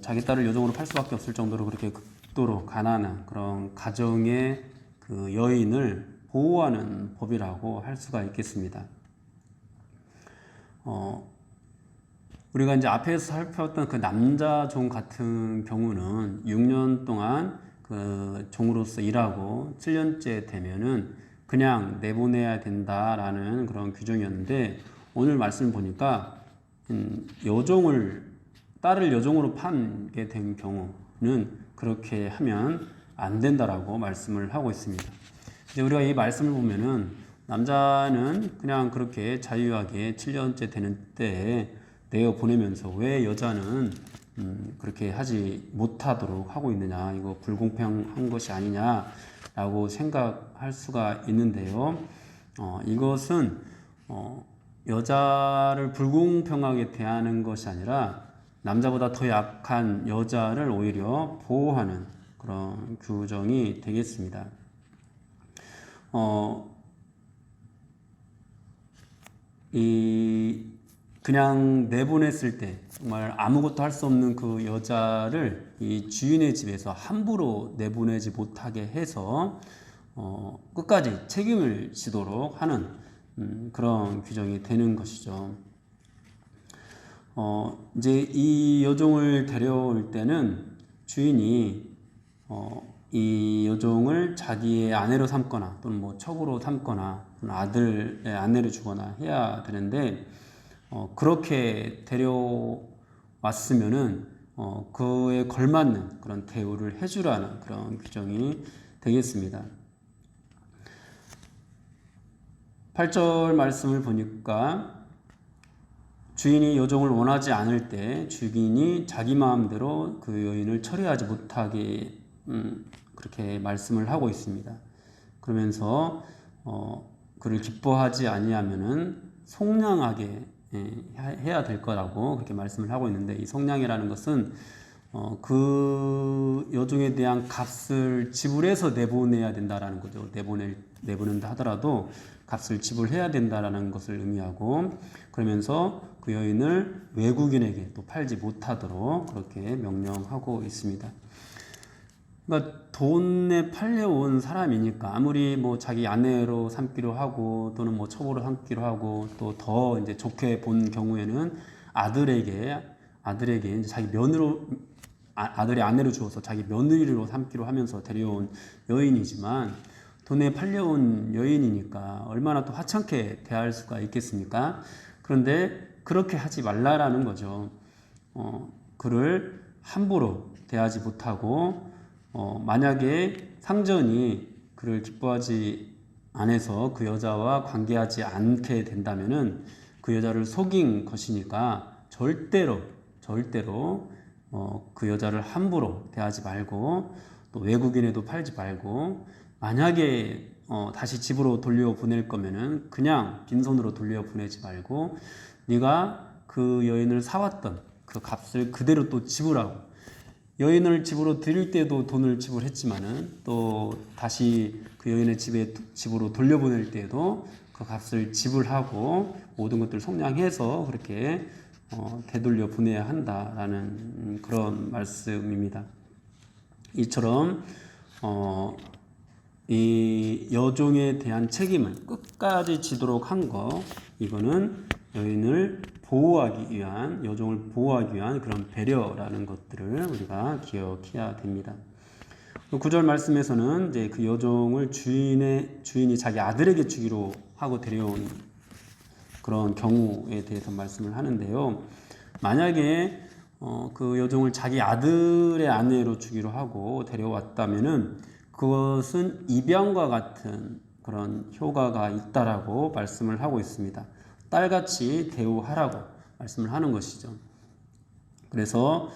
자기 딸을 요정으로 팔 수밖에 없을 정도로 그렇게 극도로 가난한 그런 가정의 그 여인을 보호하는 법이라고 할 수가 있겠습니다. 우리가 이제 앞에서 살펴봤던 그 남자 종 같은 경우는 6년 동안 그 종으로서 일하고 7년째 되면은 그냥 내보내야 된다라는 그런 규정이었는데, 오늘 말씀 보니까 딸을 여종으로 판게 된 경우는 그렇게 하면 안 된다라고 말씀을 하고 있습니다. 이제 우리가 이 말씀을 보면은 남자는 그냥 그렇게 자유하게 7년째 되는 때에 내어 보내면서 왜 여자는 그렇게 하지 못하도록 하고 있느냐, 이거 불공평한 것이 아니냐라고 생각할 수가 있는데요. 이것은 여자를 불공평하게 대하는 것이 아니라 남자보다 더 약한 여자를 오히려 보호하는 그런 규정이 되겠습니다. 그냥 내보냈을 때 정말 아무것도 할 수 없는 그 여자를 이 주인의 집에서 함부로 내보내지 못하게 해서 끝까지 책임을 지도록 하는 그런 규정이 되는 것이죠. 이제 이 여종을 데려올 때는 주인이 이 여종을 자기의 아내로 삼거나 또는 뭐 첩으로 삼거나 아들의 아내를 주거나 해야 되는데, 그렇게 데려왔으면은 그에 걸맞는 그런 대우를 해주라는 그런 규정이 되겠습니다. 8절 말씀을 보니까 주인이 여종을 원하지 않을 때 주인이 자기 마음대로 그 여인을 처리하지 못하게 그렇게 말씀을 하고 있습니다. 그러면서 그를 기뻐하지 아니하면은 속량하게 해야 될 거라고 그렇게 말씀을 하고 있는데, 이 속량이라는 것은 그 여종에 대한 값을 지불해서 내보내야 된다라는 거죠. 내보낸다 하더라도 값을 지불해야 된다라는 것을 의미하고, 그러면서 그 여인을 외국인에게 또 팔지 못하도록 그렇게 명령하고 있습니다. 그러니까 돈에 팔려온 사람이니까 아무리 뭐 자기 아내로 삼기로 하고 또는 뭐 첩으로 삼기로 하고, 또 더 이제 좋게 본 경우에는 아들에게 이제 자기 며느로 아들의 아내로 주어서 자기 며느리로 삼기로 하면서 데려온 여인이지만, 돈에 팔려온 여인이니까 얼마나 또 하찮게 대할 수가 있겠습니까? 그런데 그렇게 하지 말라라는 거죠. 그를 함부로 대하지 못하고, 만약에 상전이 그를 기뻐하지 않아서 그 여자와 관계하지 않게 된다면은 그 여자를 속인 것이니까 절대로 그 여자를 함부로 대하지 말고, 또 외국인에도 팔지 말고, 만약에 다시 집으로 돌려보낼 거면은 그냥 빈손으로 돌려보내지 말고 네가 그 여인을 사왔던 그 값을 그대로 또 지불하고, 여인을 집으로 드릴 때도 돈을 지불했지만은 또 다시 그 여인의 집으로 돌려보낼 때도 그 값을 지불하고 모든 것들을 속량해서 그렇게 되돌려 보내야 한다라는 그런 말씀입니다. 이처럼 이 여종에 대한 책임을 끝까지 지도록 한 거, 이거는 여인을 보호하기 위한, 여종을 보호하기 위한 그런 배려라는 것들을 우리가 기억해야 됩니다. 9절 말씀에서는 이제 그 여종을 주인이 자기 아들에게 주기로 하고 데려온 그런 경우에 대해서 말씀을 하는데요. 만약에 그 여종을 자기 아들의 아내로 주기로 하고 데려왔다면은 그것은 입양과 같은 그런 효과가 있다라고 말씀을 하고 있습니다. 딸같이 대우하라고 말씀을 하는 것이죠. 그래서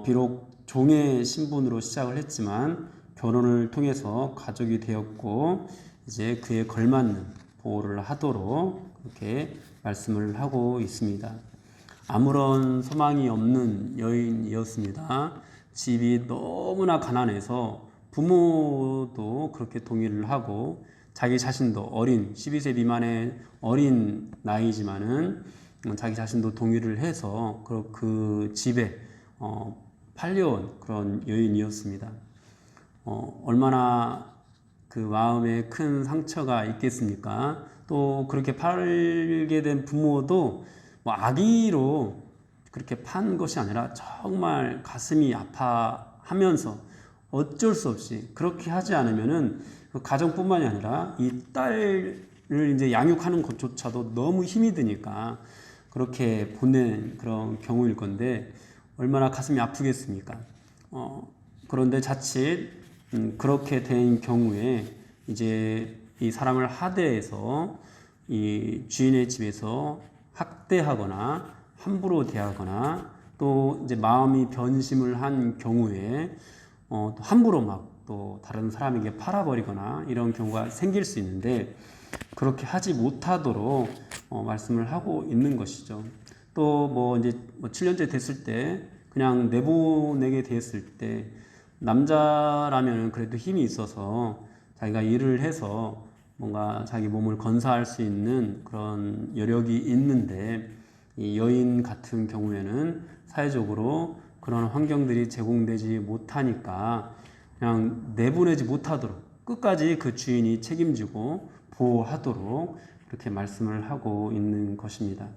비록 종의 신분으로 시작을 했지만 결혼을 통해서 가족이 되었고, 이제 그에 걸맞는 보호를 하도록 그렇게 말씀을 하고 있습니다. 아무런 소망이 없는 여인이었습니다. 집이 너무나 가난해서 부모도 그렇게 동의를 하고, 자기 자신도 어린 12세 미만의 어린 나이지만은 자기 자신도 동의를 해서 그 집에 팔려온 그런 여인이었습니다. 얼마나 그 마음에 큰 상처가 있겠습니까? 또 그렇게 팔게 된 부모도 뭐 악의로 그렇게 판 것이 아니라 정말 가슴이 아파하면서 어쩔 수 없이 그렇게 하지 않으면은 그 가정뿐만이 아니라 이 딸을 이제 양육하는 것조차도 너무 힘이 드니까 그렇게 보낸 그런 경우일 건데 얼마나 가슴이 아프겠습니까? 그런데 자칫 그렇게 된 경우에 이제 이 사람을 하대해서 이 주인의 집에서 학대하거나 함부로 대하거나 또 이제 마음이 변심을 한 경우에 또 함부로 막 또 다른 사람에게 팔아버리거나 이런 경우가 생길 수 있는데 그렇게 하지 못하도록 말씀을 하고 있는 것이죠. 또 뭐 이제 7년째 됐을 때 그냥 내보내게 됐을 때 남자라면 그래도 힘이 있어서 자기가 일을 해서 뭔가 자기 몸을 건사할 수 있는 그런 여력이 있는데 이 여인 같은 경우에는 사회적으로 그런 환경들이 제공되지 못하니까 그냥 내보내지 못하도록 끝까지 그 주인이 책임지고 보호하도록 그렇게 말씀을 하고 있는 것입니다.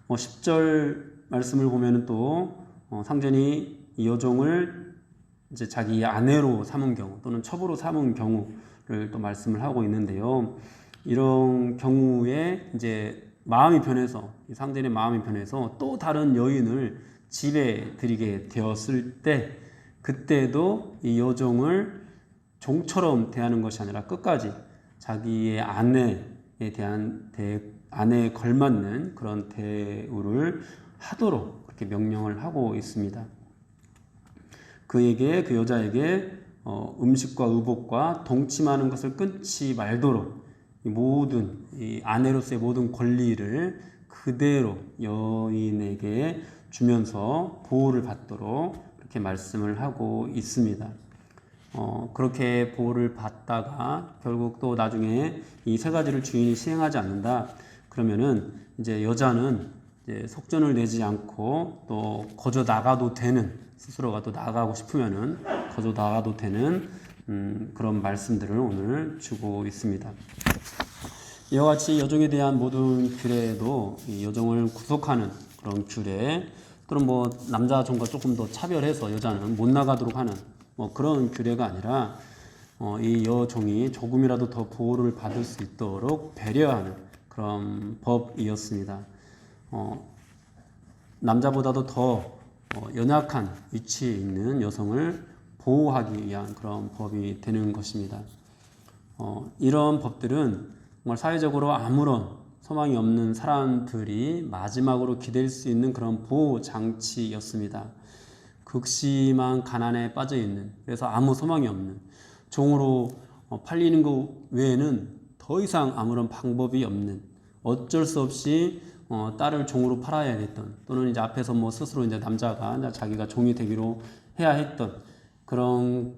10절 말씀을 보면은 또 상전이 이 여종을 이제 자기 아내로 삼은 경우 또는 첩으로 삼은 경우를 또 말씀을 하고 있는데요. 이런 경우에 이제 마음이 변해서 이 상전의 마음이 변해서 또 다른 여인을 집에 들이게 되었을 때 그때도 이 여종을 종처럼 대하는 것이 아니라 끝까지 자기의 아내에 대한 아내에 걸맞는 그런 대우를 하도록 그렇게 명령을 하고 있습니다. 그에게 그 여자에게 음식과 의복과 동침하는 것을 끊지 말도록 이 아내로서의 모든 권리를 그대로 여인에게 주면서 보호를 받도록 그렇게 말씀을 하고 있습니다. 그렇게 보호를 받다가 결국 또 나중에 이 세 가지를 주인이 시행하지 않는다. 그러면은 이제 여자는 이제 속전을 내지 않고 또 거저 나가도 되는 스스로가 또 나가고 싶으면은 거저 나가도 되는 그런 말씀들을 오늘 주고 있습니다. 이와 같이 여종에 대한 모든 규례도 이 여종을 구속하는 그런 규례 또는 뭐 남자 종과 조금 더 차별해서 여자는 못 나가도록 하는 뭐 그런 규례가 아니라 이 여종이 조금이라도 더 보호를 받을 수 있도록 배려하는 그런 법이었습니다. 남자보다도 더 연약한 위치에 있는 여성을 보호하기 위한 그런 법이 되는 것입니다. 이런 법들은 정말 사회적으로 아무런 소망이 없는 사람들이 마지막으로 기댈 수 있는 그런 보호 장치였습니다. 극심한 가난에 빠져 있는, 그래서 아무 소망이 없는, 종으로 팔리는 것 외에는 더 이상 아무런 방법이 없는, 어쩔 수 없이 딸을 종으로 팔아야겠던, 또는 이제 앞에서 뭐 스스로 이제 남자가 자기가 종이 되기로 해야 했던 그런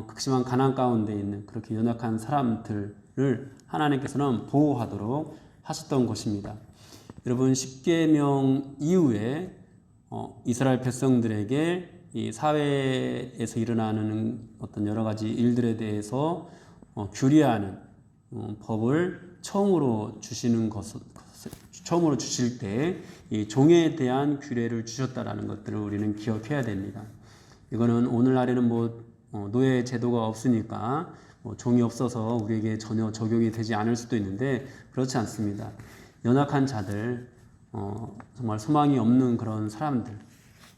극심한 가난 가운데 있는 그렇게 연약한 사람들을 하나님께서는 보호하도록 하셨던 것입니다. 여러분, 십계명 이후에 이스라엘 백성들에게 이 사회에서 일어나는 어떤 여러 가지 일들에 대해서 규례하는 법을 처음으로 주시는 처음으로 주실 때 이 종에 대한 규례를 주셨다라는 것들을 우리는 기억해야 됩니다. 이거는 오늘날에는 뭐 노예 제도가 없으니까 종이 없어서 우리에게 전혀 적용이 되지 않을 수도 있는데 그렇지 않습니다. 연약한 자들, 정말 소망이 없는 그런 사람들,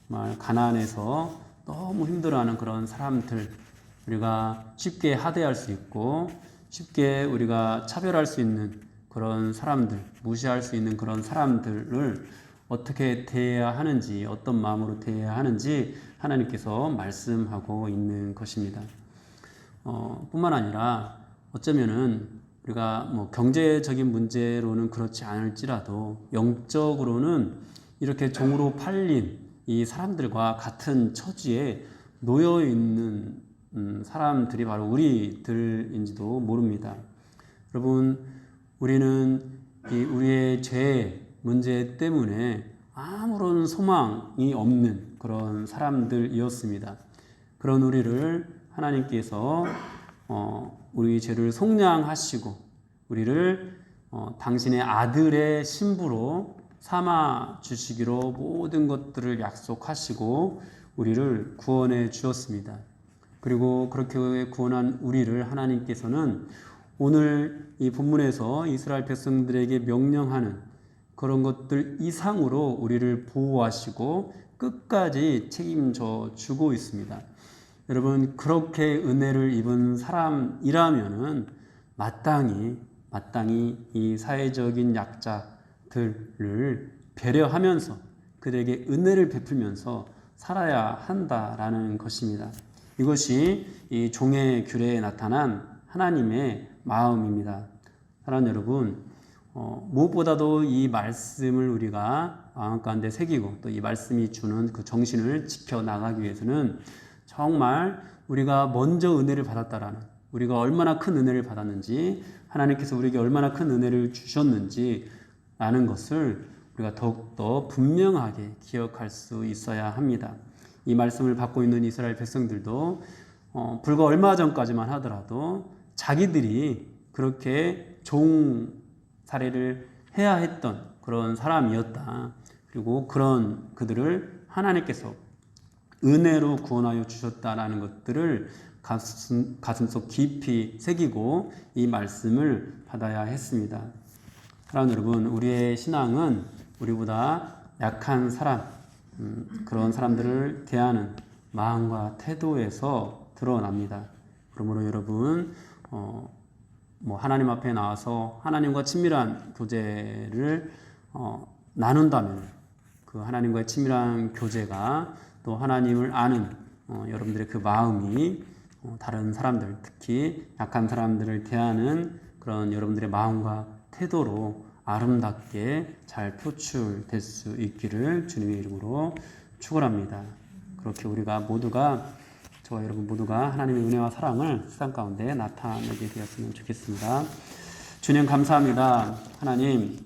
정말 가난해서 너무 힘들어하는 그런 사람들, 우리가 쉽게 하대할 수 있고 쉽게 우리가 차별할 수 있는 그런 사람들, 무시할 수 있는 그런 사람들을 어떻게 대해야 하는지, 어떤 마음으로 대해야 하는지 하나님께서 말씀하고 있는 것입니다. 뿐만 아니라 어쩌면은 우리가 뭐 경제적인 문제로는 그렇지 않을지라도 영적으로는 이렇게 종으로 팔린 이 사람들과 같은 처지에 놓여 있는 사람들이 바로 우리들인지도 모릅니다. 여러분, 우리는 우리의 죄 문제 때문에 아무런 소망이 없는 그런 사람들이었습니다. 그런 우리를 하나님께서 우리 죄를 속량하시고 우리를 당신의 아들의 신부로 삼아 주시기로 모든 것들을 약속하시고 우리를 구원해 주었습니다. 그리고 그렇게 구원한 우리를 하나님께서는 오늘 이 본문에서 이스라엘 백성들에게 명령하는 그런 것들 이상으로 우리를 보호하시고 끝까지 책임져 주고 있습니다. 여러분, 그렇게 은혜를 입은 사람이라면은 마땅히 이 사회적인 약자들을 배려하면서 그들에게 은혜를 베풀면서 살아야 한다라는 것입니다. 이것이 이 종의 규례에 나타난 하나님의 마음입니다. 사랑하는 여러분, 무엇보다도 이 말씀을 우리가 마음 가운데 새기고 또 이 말씀이 주는 그 정신을 지켜나가기 위해서는 정말 우리가 먼저 은혜를 받았다라는, 우리가 얼마나 큰 은혜를 받았는지, 하나님께서 우리에게 얼마나 큰 은혜를 주셨는지 라는 것을 우리가 더욱더 분명하게 기억할 수 있어야 합니다. 이 말씀을 받고 있는 이스라엘 백성들도 불과 얼마 전까지만 하더라도 자기들이 그렇게 종 살해를 해야 했던 그런 사람이었다. 그리고 그런 그들을 하나님께서 은혜로 구원하여 주셨다라는 것들을 가슴속 깊이 새기고 이 말씀을 받아야 했습니다. 사랑하는 여러분, 우리의 신앙은 우리보다 약한 사람, 그런 사람들을 대하는 마음과 태도에서 드러납니다. 그러므로 여러분, 하나님 앞에 나와서 하나님과 친밀한 교제를 나눈다면 그 하나님과의 친밀한 교제가 또 하나님을 아는 여러분들의 그 마음이 다른 사람들, 특히 약한 사람들을 대하는 그런 여러분들의 마음과 태도로 아름답게 잘 표출될 수 있기를 주님의 이름으로 축원합니다. 그렇게 우리가 모두가, 저와 여러분 모두가 하나님의 은혜와 사랑을 세상 가운데 나타내게 되었으면 좋겠습니다. 주님 감사합니다. 하나님,